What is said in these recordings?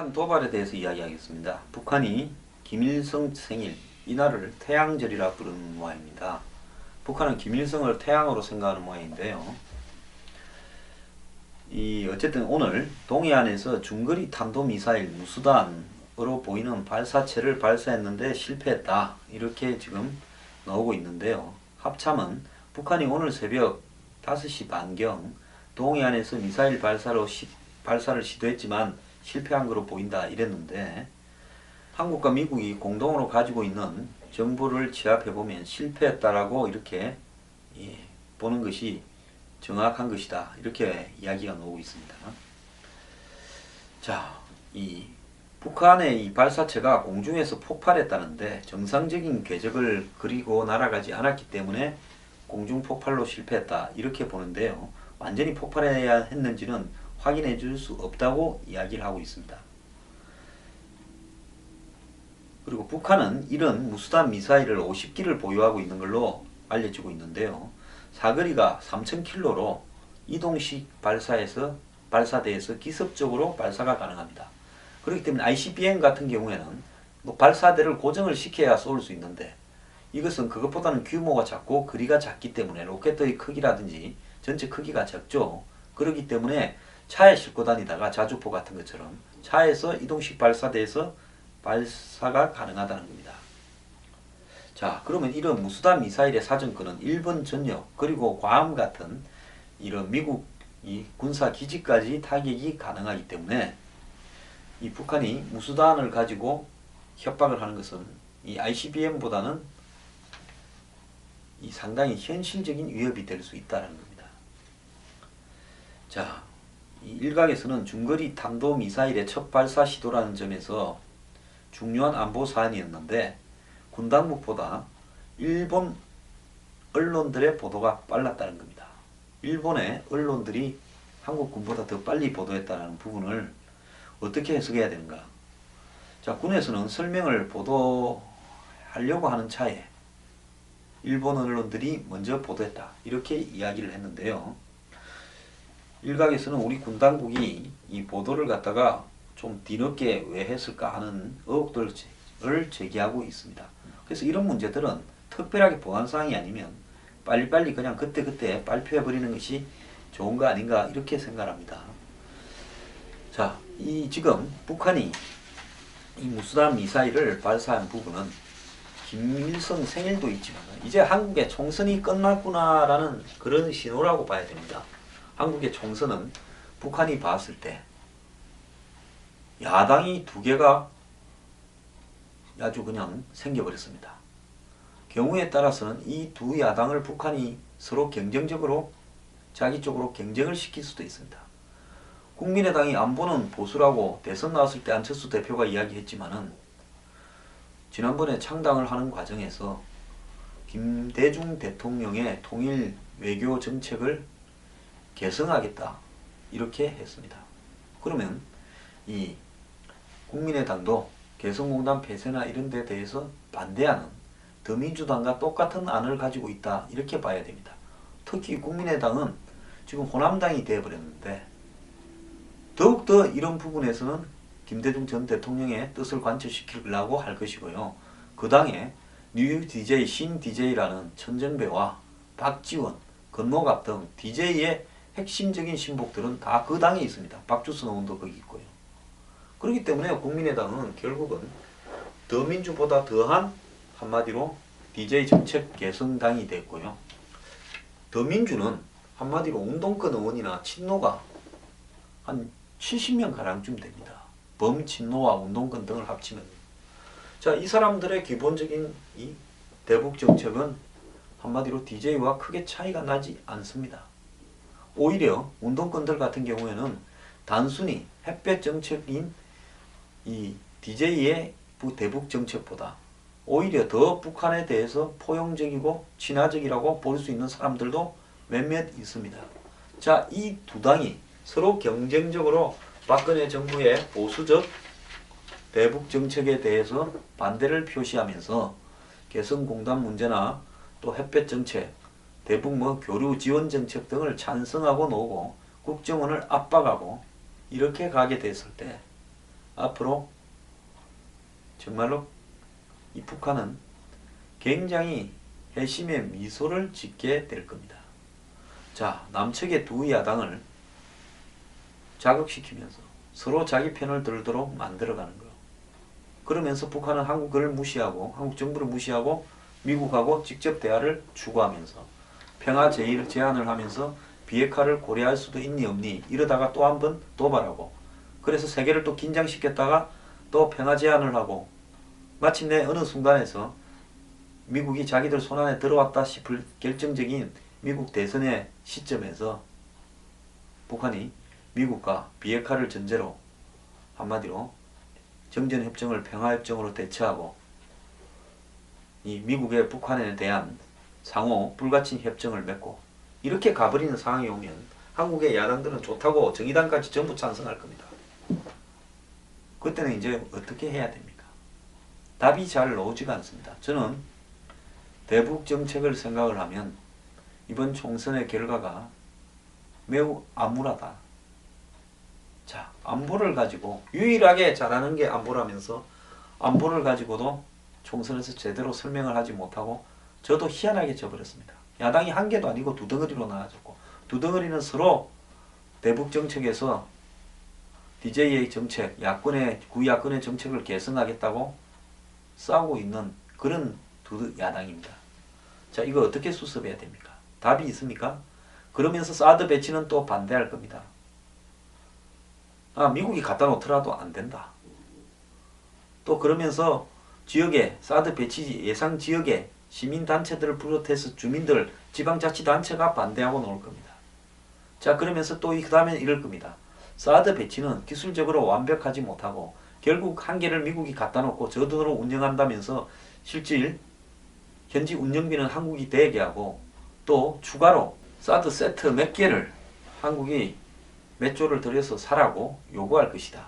북한 도발에 대해서 이야기하겠습니다. 북한이 김일성 생일, 이날을 태양절이라 부르는 모양입니다. 북한은 김일성을 태양으로 생각하는 모양인데요. 어쨌든 오늘 동해안에서 중거리 탄도미사일 무수단으로 보이는 발사체를 발사했는데 실패했다. 이렇게 지금 나오고 있는데요. 합참은 북한이 오늘 새벽 5시 반경 동해안에서 미사일 발사를 시도했지만 실패한 것으로 보인다 이랬는데, 한국과 미국이 공동으로 가지고 있는 정보를 취합해보면 실패했다라고 이렇게 보는 것이 정확한 것이다, 이렇게 이야기가 나오고 있습니다. 자, 북한의 이 발사체가 공중에서 폭발했다는데 정상적인 궤적을 그리고 날아가지 않았기 때문에 공중 폭발로 실패했다, 이렇게 보는데요. 완전히 폭발해야 했는지는 확인해 줄 수 없다고 이야기를 하고 있습니다. 그리고 북한은 이런 무수단 미사일을 50기를 보유하고 있는 걸로 알려지고 있는데요. 사거리가 3000km로 이동식 발사대에서 기습적으로 발사가 가능합니다. 그렇기 때문에 ICBM 같은 경우에는 발사대를 고정을 시켜야 쏠 수 있는데, 이것은 그것보다는 규모가 작고 거리가 작기 때문에 로켓의 크기라든지 전체 크기가 작죠. 그렇기 때문에 차에 싣고 다니다가 자주포 같은 것처럼 차에서 이동식 발사대에서 발사가 가능하다는 겁니다. 자, 그러면 이런 무수단 미사일의 사정권은 일본 전역 그리고 괌 같은 이런 미국 군사 기지까지 타격이 가능하기 때문에 이 북한이 무수단을 가지고 협박을 하는 것은 이 ICBM보다는 상당히 현실적인 위협이 될 수 있다는 겁니다. 자, 이 일각에서는 중거리 탄도미사일의 첫 발사 시도라는 점에서 중요한 안보 사안이었는데, 군 당국보다 일본 언론들의 보도가 빨랐다는 겁니다. 일본의 언론들이 한국 군보다 더 빨리 보도했다는 부분을 어떻게 해석해야 되는가? 자, 군에서는 설명을 보도하려고 하는 차에 일본 언론들이 먼저 보도했다, 이렇게 이야기를 했는데요. 일각에서는 우리 군 당국이 이 보도를 갖다가 좀 뒤늦게 왜 했을까 하는 의혹들을 제기하고 있습니다. 그래서 이런 문제들은 특별하게 보안사항이 아니면 빨리빨리 그냥 그때그때 발표해버리는 것이 좋은 거 아닌가, 이렇게 생각합니다. 자, 지금 북한이 이 무수단 미사일을 발사한 부분은 김일성 생일도 있지만 이제 한국의 총선이 끝났구나라는 그런 신호라고 봐야 됩니다. 한국의 총선은 북한이 봤을 때 야당이 두 개가 아주 그냥 생겨버렸습니다. 경우에 따라서는 이 두 야당을 북한이 서로 경쟁적으로 자기 쪽으로 경쟁을 시킬 수도 있습니다. 국민의당이 안보는 보수라고 대선 나왔을 때 안철수 대표가 이야기했지만은, 지난번에 창당을 하는 과정에서 김대중 대통령의 통일 외교 정책을 개성하겠다, 이렇게 했습니다. 그러면 이 국민의당도 개성공단 폐쇄나 이런 데 대해서 반대하는 더민주당과 똑같은 안을 가지고 있다, 이렇게 봐야 됩니다. 특히 국민의당은 지금 호남당이 되어버렸는데 더욱더 이런 부분에서는 김대중 전 대통령의 뜻을 관철시키려고 할 것이고요. 그 당에 뉴 DJ, 신 DJ라는 천정배와 박지원, 건모갑 등 DJ의 핵심적인 신복들은 다 그 당에 있습니다. 박주선 의원도 거기 있고요. 그렇기 때문에 국민의당은 결국은 더민주보다 더한, 한마디로 DJ 정책 개성당이 됐고요. 더민주는 한마디로 운동권 의원이나 친노가 한 70명 가량쯤 됩니다. 범친노와 운동권 등을 합치면. 자, 이 사람들의 기본적인 이 대북 정책은 한마디로 DJ와 크게 차이가 나지 않습니다. 오히려 운동권들 같은 경우에는 단순히 햇볕 정책인 이 DJ의 대북 정책보다 오히려 더 북한에 대해서 포용적이고 친화적이라고 볼 수 있는 사람들도 몇몇 있습니다. 자, 이 두 당이 서로 경쟁적으로 박근혜 정부의 보수적 대북 정책에 대해서 반대를 표시하면서 개성공단 문제나 또 햇볕 정책, 대북 교류 지원 정책 등을 찬성하고 나오고 국정원을 압박하고 이렇게 가게 됐을 때 앞으로 정말로 이 북한은 굉장히 회심의 미소를 짓게 될 겁니다. 자, 남측의 두 야당을 자극시키면서 서로 자기 편을 들도록 만들어가는 거예요. 그러면서 북한은 한국을 무시하고 한국 정부를 무시하고 미국하고 직접 대화를 추구하면서 평화 제안을 하면서 비핵화를 고려할 수도 있니 없니 이러다가 또 한 번 도발하고 그래서 세계를 또 긴장시켰다가 또 평화 제안을 하고 마침내 어느 순간에서 미국이 자기들 손안에 들어왔다 싶을 결정적인 미국 대선의 시점에서 북한이 미국과 비핵화를 전제로 한마디로 정전협정을 평화협정으로 대체하고 이 미국의 북한에 대한 상호 불가침 협정을 맺고 이렇게 가버리는 상황이 오면 한국의 야당들은 좋다고 정의당까지 전부 찬성할 겁니다. 그때는 이제 어떻게 해야 됩니까? 답이 잘 나오지가 않습니다. 저는 대북 정책을 생각을 하면 이번 총선의 결과가 매우 암울하다. 자, 안보를 가지고 유일하게 잘하는 게 안보라면서 안보를 가지고도 총선에서 제대로 설명을 하지 못하고 저도 희한하게 져버렸습니다. 야당이 한 개도 아니고 두 덩어리로 나눠졌고 두 덩어리는 서로 대북 정책에서 DJ의 정책, 구야권의 정책을 개선하겠다고 싸우고 있는 그런 두 야당입니다. 자, 이거 어떻게 수습해야 됩니까? 답이 있습니까? 그러면서 사드 배치는 또 반대할 겁니다. 아, 미국이 갖다 놓더라도 안 된다. 또 그러면서 지역에 사드 배치 예상 지역에 시민단체들을 비롯해서 주민들, 지방자치단체가 반대하고 나올 겁니다. 자, 그러면서 또 그 다음에 이럴 겁니다. 사드 배치는 기술적으로 완벽하지 못하고 결국 한 개를 미국이 갖다 놓고 저 돈으로 운영한다면서 실질 현지 운영비는 한국이 대게 하고 또 추가로 사드 세트 몇 개를 한국이 몇 조를 들여서 사라고 요구할 것이다.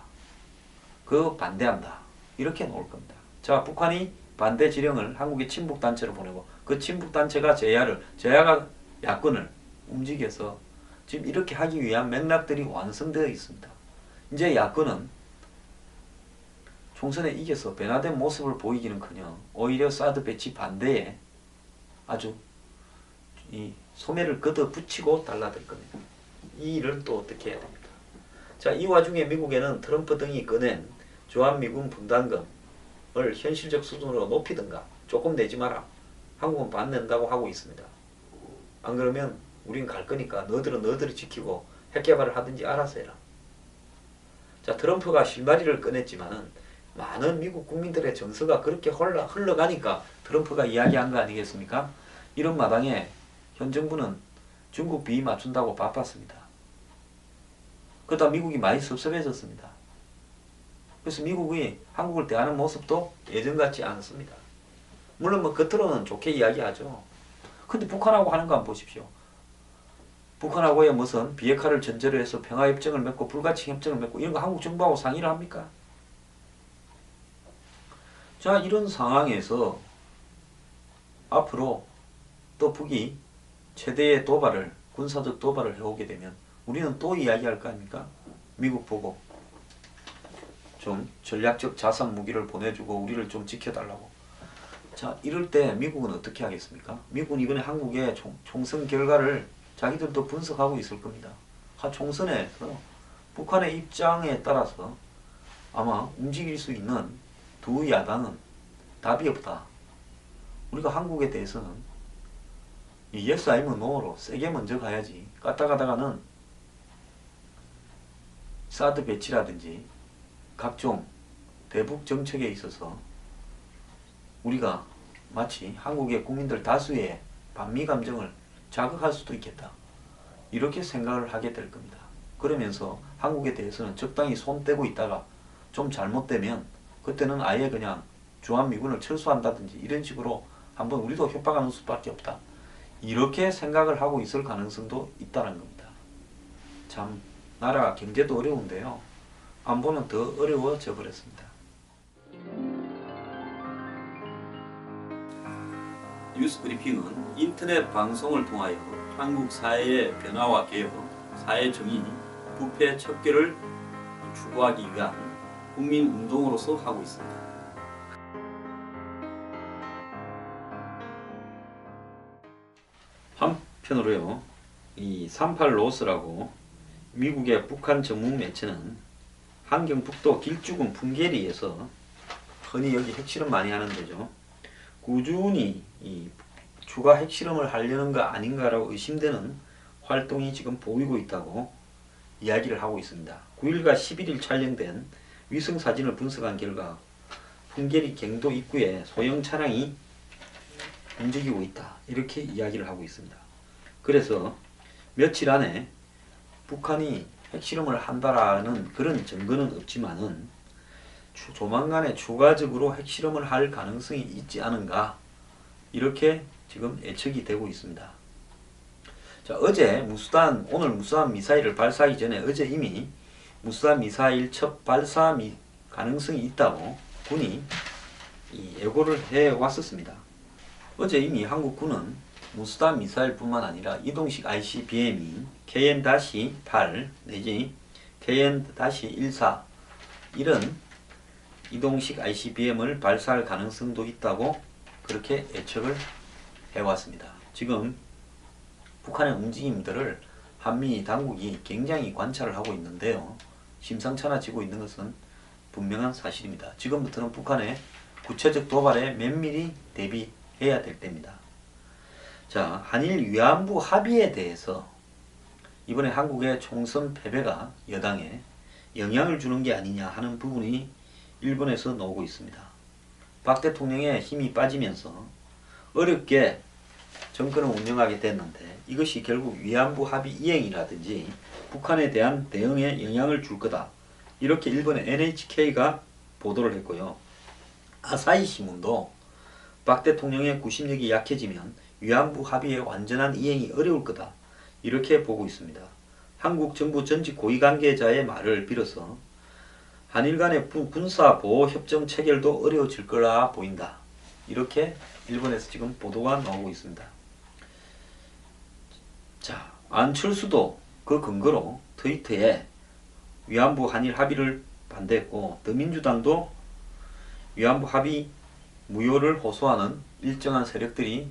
그거 반대한다. 이렇게 나올 겁니다. 자, 북한이 반대 지령을 한국의 친북단체로 보내고 그 친북단체가 제야가 야권을 움직여서 지금 이렇게 하기 위한 맥락들이 완성되어 있습니다. 이제 야권은 총선에 이겨서 변화된 모습을 보이기는커녕 오히려 사드 배치 반대에 아주 이 소매를 걷어붙이고 달라들 겁니다. 이 일을 또 어떻게 해야 됩니까? 자, 이 와중에 미국에는 트럼프 등이 꺼낸 주한미군 분담금을 현실적 수준으로 높이든가 조금 내지 마라. 한국은 반 낸다고 하고 있습니다. 안 그러면 우린 갈 거니까 너희들은 너희들이 지키고 핵개발을 하든지 알아서 해라. 자, 트럼프가 실마리를 꺼냈지만은 많은 미국 국민들의 정서가 그렇게 흘러가니까 트럼프가 이야기한 거 아니겠습니까? 이런 마당에 현 정부는 중국 비위 맞춘다고 바빴습니다. 그러다 미국이 많이 섭섭해졌습니다. 그래서 미국이 한국을 대하는 모습도 예전 같지 않습니다. 물론 뭐 겉으로는 좋게 이야기하죠. 근데 북한하고 하는 거 한번 보십시오. 북한하고의 무슨 비핵화를 전제로 해서 평화협정을 맺고 불가침 협정을 맺고 이런 거 한국 정부하고 상의를 합니까? 자, 이런 상황에서 앞으로 또 북이 최대의 도발을 군사적 도발을 해오게 되면 우리는 또 이야기할 거 아닙니까? 미국 보고 좀 전략적 자산 무기를 보내주고 우리를 좀 지켜달라고. 자, 이럴 때 미국은 어떻게 하겠습니까? 미국은 이번에 한국의 총선 결과를 자기들도 분석하고 있을 겁니다. 총선에서 북한의 입장에 따라서 아마 움직일 수 있는 두 야당은 답이 없다. 우리가 한국에 대해서는 이 yes 아니면 no로 세게 먼저 가야지. 가다가다가는 사드 배치라든지 각종 대북 정책에 있어서 우리가 마치 한국의 국민들 다수의 반미 감정을 자극할 수도 있겠다. 이렇게 생각을 하게 될 겁니다. 그러면서 한국에 대해서는 적당히 손 떼고 있다가 좀 잘못되면 그때는 아예 그냥 주한미군을 철수한다든지 이런 식으로 한번 우리도 협박하는 수밖에 없다. 이렇게 생각을 하고 있을 가능성도 있다는 겁니다. 참 나라 경제도 어려운데요. 안보는 더 어려워져 버렸습니다. 뉴스 브리핑은 인터넷 방송을 통하여 한국 사회의 변화와 개혁, 사회 정의, 부패 척결을 추구하기 위한 국민운동으로서 하고 있습니다. 한편으로요, 이 38 로스라고 미국의 북한 전문 매체는 한경북도 길쭉은 풍계리에서 흔히 여기 핵실험 많이 하는 데죠. 꾸준히 이 추가 핵실험을 하려는 거 아닌가라고 의심되는 활동이 지금 보이고 있다고 이야기를 하고 있습니다. 9일과 11일 촬영된 위성 사진을 분석한 결과 풍계리 갱도 입구에 소형 차량이 움직이고 있다, 이렇게 이야기를 하고 있습니다. 그래서 며칠 안에 북한이 핵실험을 한다라는 그런 증거는 없지만은 조만간에 추가적으로 핵실험을 할 가능성이 있지 않은가, 이렇게 지금 예측이 되고 있습니다. 자, 오늘 무수한 미사일을 발사하기 전에 어제 이미 무수한 미사일 첫 발사 가능성이 있다고 군이 예고를 해 왔었습니다. 어제 이미 한국군은 무수단 미사일뿐만 아니라 이동식 ICBM인 KN-8 내지 KN-14 이런 이동식 ICBM을 발사할 가능성도 있다고 그렇게 예측을 해왔습니다. 지금 북한의 움직임들을 한미 당국이 굉장히 관찰을 하고 있는데요. 심상찮아지고 있는 것은 분명한 사실입니다. 지금부터는 북한의 구체적 도발에 면밀히 대비해야 될 때입니다. 자, 한일 위안부 합의에 대해서 이번에 한국의 총선 패배가 여당에 영향을 주는 게 아니냐 하는 부분이 일본에서 나오고 있습니다. 박 대통령의 힘이 빠지면서 어렵게 정권을 운영하게 됐는데 이것이 결국 위안부 합의 이행이라든지 북한에 대한 대응에 영향을 줄 거다, 이렇게 일본의 NHK가 보도를 했고요. 아사히 신문도 박 대통령의 구심력이 약해지면 위안부 합의의 완전한 이행이 어려울 거다, 이렇게 보고 있습니다. 한국 정부 전직 고위 관계자의 말을 빌어서 한일 간의 군사보호협정 체결도 어려워질 거라 보인다, 이렇게 일본에서 지금 보도가 나오고 있습니다. 자, 안철수도 그 근거로 트위터에 위안부 한일 합의를 반대했고, 더민주당도 위안부 합의 무효를 호소하는 일정한 세력들이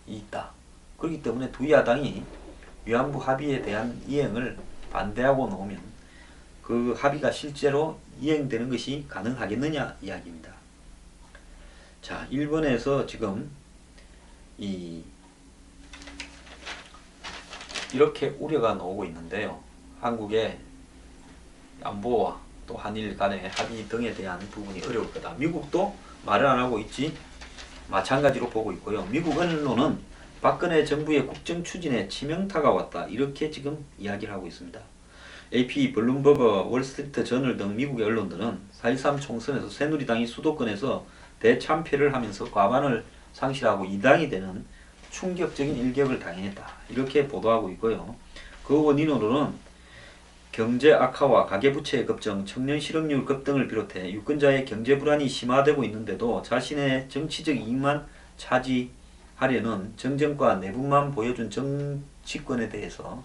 있다. 그렇기 때문에 두 야당이 위안부 합의에 대한 이행을 반대하고 나오면 그 합의가 실제로 이행되는 것이 가능하겠느냐 이야기입니다. 자, 일본에서 지금 이렇게 우려가 나오고 있는데요. 한국의 안보와 또 한일 간의 합의 등에 대한 부분이 어려울 거다. 미국도 말을 안 하고 있지 마찬가지로 보고 있고요. 미국 언론은 박근혜 정부의 국정 추진에 치명타가 왔다, 이렇게 지금 이야기를 하고 있습니다. AP, 블룸버그, 월스트리트 저널 등 미국의 언론들은 4.13 총선에서 새누리당이 수도권에서 대참패를 하면서 과반을 상실하고 2당이 되는 충격적인 일격을 당했다, 이렇게 보도하고 있고요. 그 원인으로는 경제 악화와 가계부채의 급증, 청년 실업률 급등을 비롯해 유권자의 경제 불안이 심화되고 있는데도 자신의 정치적 이익만 차지하려는 정쟁과 내분만 보여준 정치권에 대해서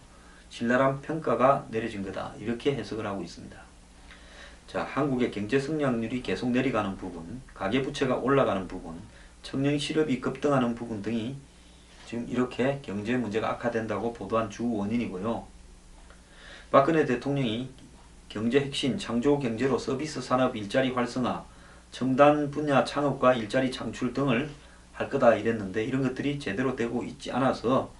신랄한 평가가 내려진 거다, 이렇게 해석을 하고 있습니다. 자, 한국의 경제 성장률이 계속 내려가는 부분, 가계부채가 올라가는 부분, 청년 실업이 급등하는 부분 등이 지금 이렇게 경제 문제가 악화된다고 보도한 주 원인이고요. 박근혜 대통령이 경제 혁신, 창조 경제로 서비스 산업 일자리 활성화, 첨단 분야 창업과 일자리 창출 등을 할 거다 이랬는데 이런 것들이 제대로 되고 있지 않아서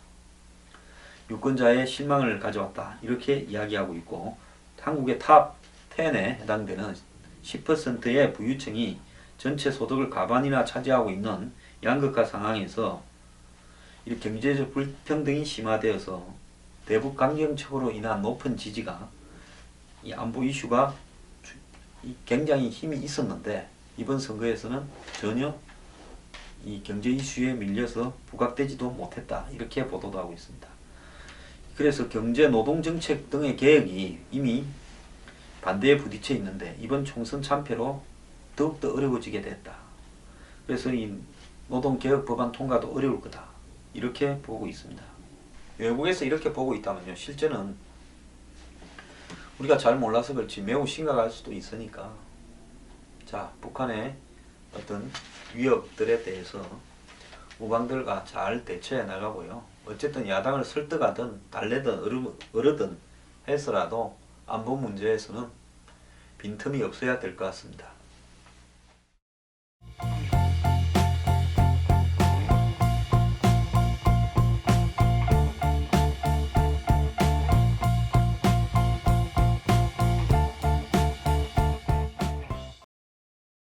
유권자의 실망을 가져왔다, 이렇게 이야기하고 있고, 한국의 탑 10에 해당되는 10%의 부유층이 전체 소득을 과반이나 차지하고 있는 양극화 상황에서 이 경제적 불평등이 심화되어서 대북 강경책으로 인한 높은 지지가, 이 안보 이슈가 굉장히 힘이 있었는데 이번 선거에서는 전혀 이 경제 이슈에 밀려서 부각되지도 못했다, 이렇게 보도도 하고 있습니다. 그래서 경제 노동 정책 등의 개혁이 이미 반대에 부딪혀 있는데 이번 총선 참패로 더욱더 어려워지게 됐다. 그래서 이 노동개혁 법안 통과도 어려울 거다, 이렇게 보고 있습니다. 외국에서 이렇게 보고 있다면요, 실제는 우리가 잘 몰라서 그렇지 매우 심각할 수도 있으니까. 자, 북한의 어떤 위협들에 대해서 우방들과 잘 대처해 나가고요. 어쨌든 야당을 설득하든 달래든 어르든 해서라도 안보 문제에서는 빈틈이 없어야 될 것 같습니다.